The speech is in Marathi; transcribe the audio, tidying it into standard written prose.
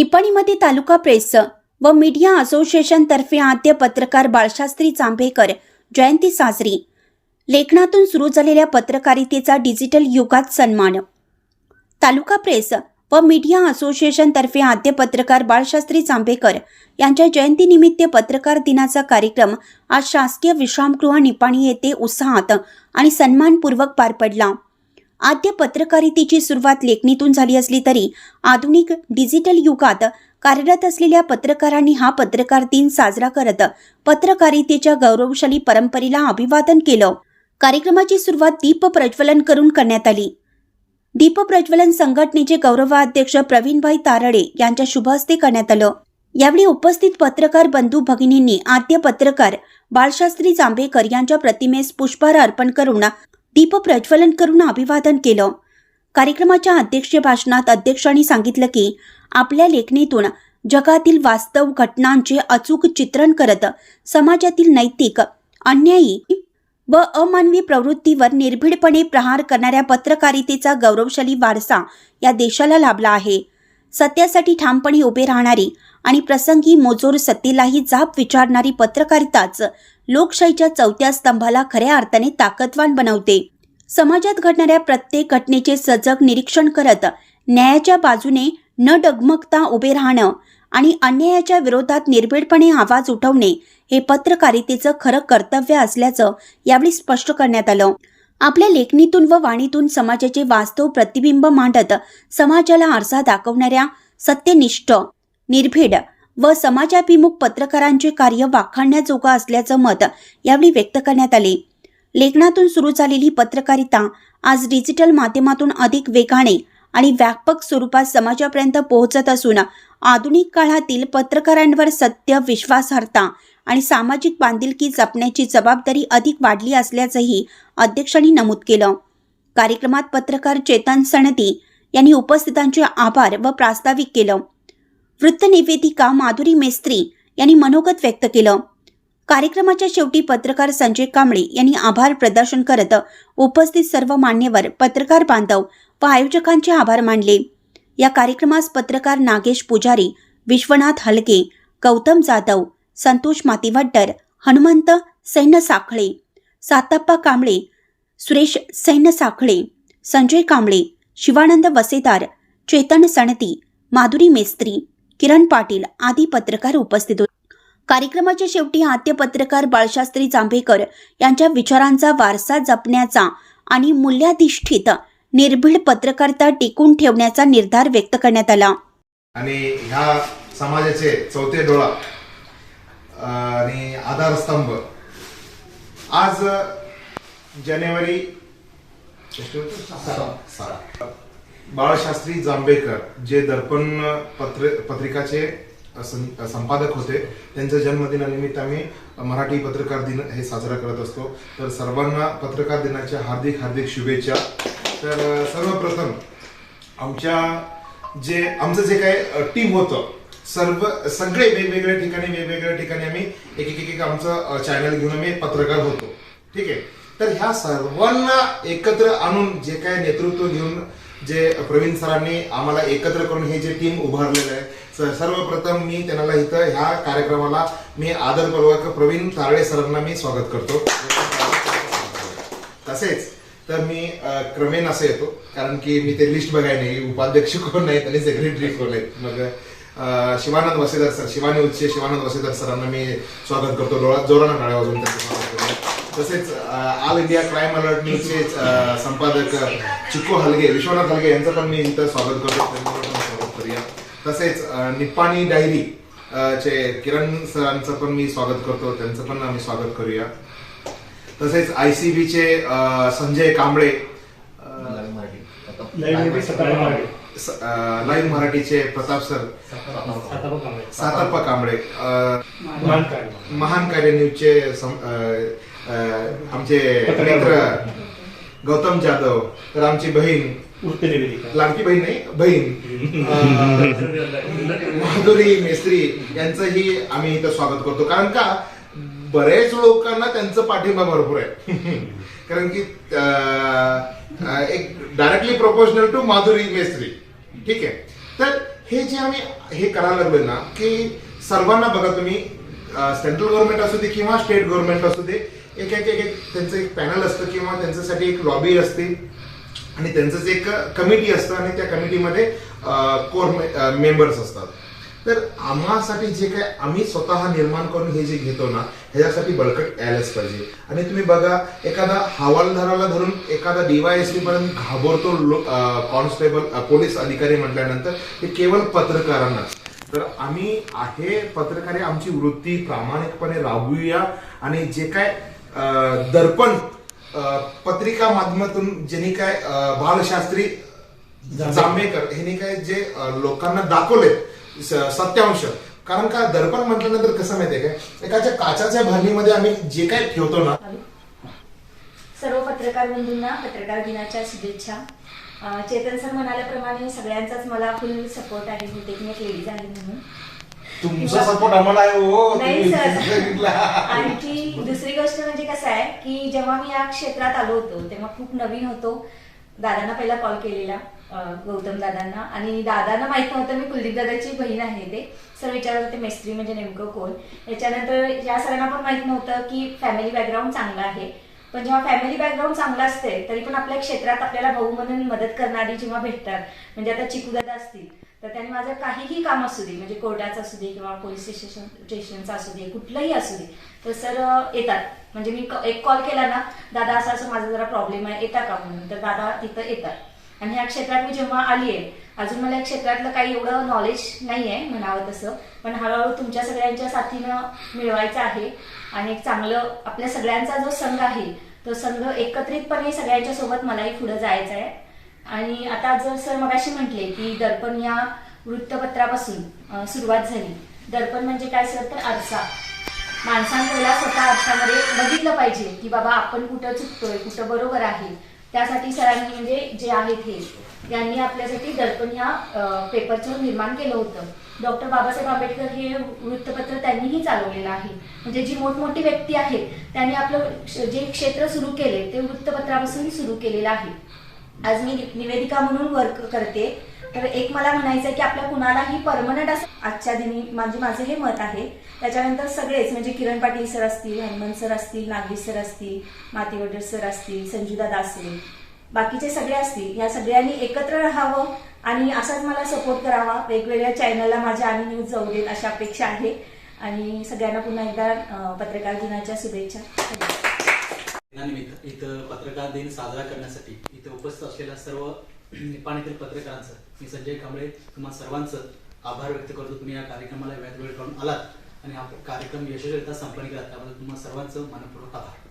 निपाणीमध्ये तालुका प्रेस व मीडिया असोसिएशन तर्फे आद्य पत्रकार बाळशास्त्री जांभेकर जयंती साजरी। लेखनातून सुरू झालेल्या पत्रकारितेचा डिजिटल युगात सन्मान। तालुका प्रेस व मीडिया असोसिएशन तर्फे आद्य पत्रकार बाळशास्त्री जांभेकर यांच्या जयंतीनिमित्त पत्रकार दिनाचा कार्यक्रम आज शासकीय विश्रामगृह निपाणी येथे उत्साहात आणि सन्मानपूर्वक पार पडला। आद्य पत्रकारितेची सुरुवात लेखणीतून झाली असली तरी आधुनिक डिजिटल युगात कार्यरत असलेल्या पत्रकारांनी हा पत्रकार दिन साजरा करत पत्रकारितेच्या गौरवशाली परंपरेला अभिवादन केलं। कार्यक्रमाची सुरुवात दीप प्रज्वलन करून करण्यात आली। दीप प्रज्वलन संघटनेचे गौरवाध्यक्ष प्रवीणभाई तारडे यांच्या शुभ हस्ते करण्यात आलं। यावेळी उपस्थित पत्रकार बंधू भगिनींनी आद्य पत्रकार बाळशास्त्री जांभेकर यांच्या प्रतिमेस पुष्पहार अर्पण करून दीप प्रज्वलन करून अभिवादन केलं। कार्यक्रमाच्या अध्यक्षीय भाषणात अध्यक्षांनी सांगितलं की आपल्या लेखणीतून जगातील वास्तव घटनांचे अचूक चित्रण करत समाजातील नैतिक, अन्यायी व अमानवी प्रवृत्तीवर निर्भीडपणे प्रहार करणाऱ्या पत्रकारितेचा गौरवशाली वारसा या देशाला लाभला आहे। सत्यासाठी ठामपणे उभे राहणारी आणि प्रसंगी मोजोर सत्तेलाही जाब विचारणारी पत्रकारिताच लोकशाहीच्या चौथ्या स्तंभाला खऱ्या अर्थाने ताकदवान बनवते। समाजात घडणाऱ्या प्रत्येक घटनेचे सजग निरीक्षण करत न्यायाच्या बाजूने न डगमगता उभे राहणं आणि अन्यायाच्या विरोधात निर्भीडपणे आवाज उठवणे हे पत्रकारितेचं खरं कर्तव्य असल्याचं यावेळी स्पष्ट करण्यात आलं। आपल्या लेखणीतून व वाणीतून समाजाचे वास्तव प्रतिबिंब मांडत समाजाला आरसा दाखवणाऱ्या सत्यनिष्ठ, निर्भीड व समाजाभिमुख पत्रकारांचे कार्य वाखाणण्याजोगं असल्याचं मत यावेळी व्यक्त करण्यात आले। लेखनातून सुरू झालेली पत्रकारिता आज डिजिटल माध्यमातून अधिक वेगाने आणि व्यापक स्वरूपात समाजापर्यंत पोहोचत असून आधुनिक काळातील पत्रकारांवर सत्य, विश्वासार्हता आणि सामाजिक बांधिलकी जपण्याची जबाबदारी अधिक वाढली असल्याचंही अध्यक्षांनी नमूद केलं। कार्यक्रमात पत्रकार चेतन सणती यांनी उपस्थितांचे आभार व प्रास्ताविक केलं। वृत्तनिवेदिका माधुरी मेस्त्री यांनी मनोगत व्यक्त केलं। कार्यक्रमाच्या शेवटी पत्रकार संजय कांबळे यांनी आभार प्रदर्शन करत उपस्थित सर्व मान्यवर, पत्रकार बांधव व आयोजकांचे आभार मानले। या कार्यक्रमास पत्रकार नागेश पुजारी, विश्वनाथ हलगे, गौतम जाधव, संतोष मातीवड्डर, हनुमंत सैन्य साखळे, सातप्पा कांबळे, सुरेश सैन्य साखळे, संजय कांबळे, शिवानंद वसेदार, चेतन सणती, माधुरी मेस्त्री, किरण पाटील आदी पत्रकार उपस्थित होते। कार्यक्रमाच्या शेवटी आद्य पत्रकार बाळशास्त्री जांभेकर यांच्या विचारांचा वारसा जपण्याचा आणि मूल्याधिष्ठित निर्भीड पत्रकारिता टिकून ठेवण्याचा निर्धार व्यक्त करण्यात आला। आणि ह्या समाजाचे चौथे डोळा आणि आधारस्तंभ आज जानेवारी बाळशास्त्री जांभेकर जे दर्पण पत्रिकाचे संपादक होते, त्यांच्या जन्मदिनानिमित्त आम्ही मराठी पत्रकार दिन हे साजरा करत असतो। तर सर्वांना पत्रकार दिनाच्या हार्दिक हार्दिक शुभेच्छा। तर सर्वप्रथम आमचं जे काही टीम होतं, सगळे वेगवेगळ्या ठिकाणी आम्ही एक आमचं चॅनल घेऊन आम्ही पत्रकार होतो, ठीक आहे। तर ह्या सर्वांना एकत्र आणून जे काय नेतृत्व घेऊन जे प्रवीण सरांनी आम्हाला एकत्र करून हे जे टीम उभारलेलं आहे, सर्वप्रथम मी त्यांना इथं ह्या कार्यक्रमाला मी आदरपूर्वक प्रवीण तारडे सरांना मी स्वागत करतो। तसेच तर मी क्रमेन असं येतो, कारण की मी ते लिस्ट बघाय नाही, उपाध्यक्ष कोण आहेत आणि सेक्रेटरी कोण आहेत। मग शिवानंद वसेदार सर, शिवानंद वसेदार सरांना मी स्वागत करतो, जोरानं टाळ्या वाजवून त्यांचं स्वागत करतो। तसेच ऑल इंडिया क्राईम अलर्ट न्यूजचे संपादक चिक्को हलगे, विश्वनाथ हलगे यांचं पण मी इथं स्वागत करतो। तसेच निपाणी डायरी चे किरण सरांचं पण मी स्वागत करतो, त्यांचं पण आम्ही स्वागत करूया। तसेच ICB चे संजय कांबळे, लाईव्ह मराठीचे प्रताप सर, सातप्पा कांबळे, महान कार्य न्यूजचे आमचे मित्र गौतम जाधव, तर आमची बहीण, लाडकी बहीण नाही बहीण माधुरी मेस्त्री यांचंही आम्ही इथं स्वागत करतो। कारण का बरेच लोकांना त्यांचं पाठिंबा भरपूर आहे, कारण की एक directly proportional to Madhuri Mistry, ठीक आहे। तर हे जे आम्ही हे करायला लागलोय ना की सर्वांना बघा तुम्ही सेंट्रल गव्हर्नमेंट असू दे किंवा स्टेट गव्हर्नमेंट असू दे एक त्यांचं एक पॅनल असतं किंवा त्यांच्यासाठी एक लॉबी असते आणि त्यांचंच एक कमिटी असतं आणि त्या कमिटीमध्ये कोर मेंबर्स असतात. तर आम्हासाठी जे काय आम्ही स्वतः निर्माण करून हे जे घेतो ना ह्याच्यासाठी बळकट यायलाच पाहिजे. आणि तुम्ही बघा एखादा हवालदाराला धरून एखादा DYSP पर्यंत घाबरतो कॉन्स्टेबल पोलीस अधिकारी म्हटल्यानंतर हे केवळ पत्रकारांना. तर आम्ही आहे पत्रकारी आमची वृत्ती प्रामाणिकपणे राबवूया आणि जे काय दर्पण पत्रिका माध्यमातून ज्यांनी काय बालशास्त्री जांभेकर ह्यांनी काय जे लोकांना दाखवले सत्यांश. कारण का दर्पण म्हटल्यानंतर कसं माहितीये काय एखाद्या काचाच्या भांडीमध्ये आम्ही जे काय ठेवतो ना. सर्व पत्रकार बंधूंना पत्रकार दिनाच्या शुभेच्छा. चेतन सर म्हणाल्याप्रमाणे सगळ्यांचाच मला फुल सपोर्ट आहे. मी एक लेडीज आहे म्हणून तुमचा सपोर्ट आम्हाला आहे हो. नाही सर. आणखी दुसरी गोष्ट म्हणजे कसं आहे की जेव्हा मी या क्षेत्रात आलो होतो तेव्हा खूप नवीन होतो. दादांना पहिला कॉल केलेला गौतम दादांना आणि दादांना माहित नव्हतं मी कुलदीप दादाची बहीण आहे. ते सर विचारत होते मेस्त्री म्हणजे नेमकं कोण. याच्यानंतर या सरांना पण माहित नव्हतं की फॅमिली बॅकग्राऊंड चांगला आहे. पण जेव्हा फॅमिली बॅकग्राऊंड चांगलं असते तरी पण आपल्या क्षेत्रात आपल्याला भाऊ म्हणून मदत करणारी जेव्हा भेटतात म्हणजे आता चिकू दादा असतील तर त्यांनी माझं काहीही काम असू दे म्हणजे कोर्टाचं असू दे किंवा पोलीस स्टेशनचं असू दे कुठलंही असू दे तर सर येतात. म्हणजे मी एक कॉल केला ना दादा असं असं माझा जरा प्रॉब्लेम आहे येता का म्हणून तर दादा तिथं येतात. आणि ह्या क्षेत्रात मी जेव्हा आली आहे अजून मला या क्षेत्रातलं काही एवढं नॉलेज नाही आहे म्हणावं तसं पण हळूहळू तुमच्या सगळ्यांच्या साथीनं मिळवायचं आहे. आणि एक चांगलं आपल्या सगळ्यांचा जो संघ आहे तो संघ एकत्रितपणे सगळ्यांच्या सोबत मलाही पुढे जायचं आहे. आणि आता जर सर मगाशी म्हटले की दर्पण या वृत्तपत्रापासून सुरुवात झाली. दर्पण म्हणजे काय सर तर आरसा. माणसांना स्वतः आरशामध्ये बघितलं पाहिजे की बाबा आपण कुठं चुकतोय कुठं बरोबर आहे. त्यासाठी सरांनी म्हणजे जे आहेत हे यांनी आपल्यासाठी दर्पण या पेपरचं निर्माण केलं होतं. डॉक्टर बाबासाहेब आंबेडकर हे वृत्तपत्र त्यांनीही चालवलेलं आहे. म्हणजे जी मोठमोठी व्यक्ती आहेत त्यांनी आपलं जे क्षेत्र सुरू केले ते वृत्तपत्रापासून सुरू केलेलं आहे. आज मी निवेदिका म्हणून वर्क करते. तर एक मला म्हणायचं की आपल्या कुणालाही परमनंट असं आजच्या दिनी माझं हे मत आहे. त्याच्यानंतर सगळेच म्हणजे किरण पाटील सर असतील हनुमंत सर असतील नागेश सर असतील मातीवडर सर असतील संजूदादा असेल बाकीचे सगळे असतील या सगळ्यांनी एकत्र राहावं आणि असाच मला सपोर्ट करावा. वेगवेगळ्या चॅनलला माझ्या आणि न्यूज जाऊ देत अशी अपेक्षा आहे. आणि सगळ्यांना पुन्हा एकदा पत्रकार दिनाच्या शुभेच्छा. दिनानिमित्त इथं पत्रकार दिन साजरा करण्यासाठी इथं उपस्थित असलेल्या सर्व निपाणीतील पत्रकारांचं मी संजय कांबळे तुम्हा सर्वांचं आभार व्यक्त करतो. तुम्ही या कार्यक्रमाला वेळ काढून आलात आणि हा कार्यक्रम यशस्वीरित्या संपन्न केला त्याबद्दल तुम्हा सर्वांचं मनपूर्वक आभार.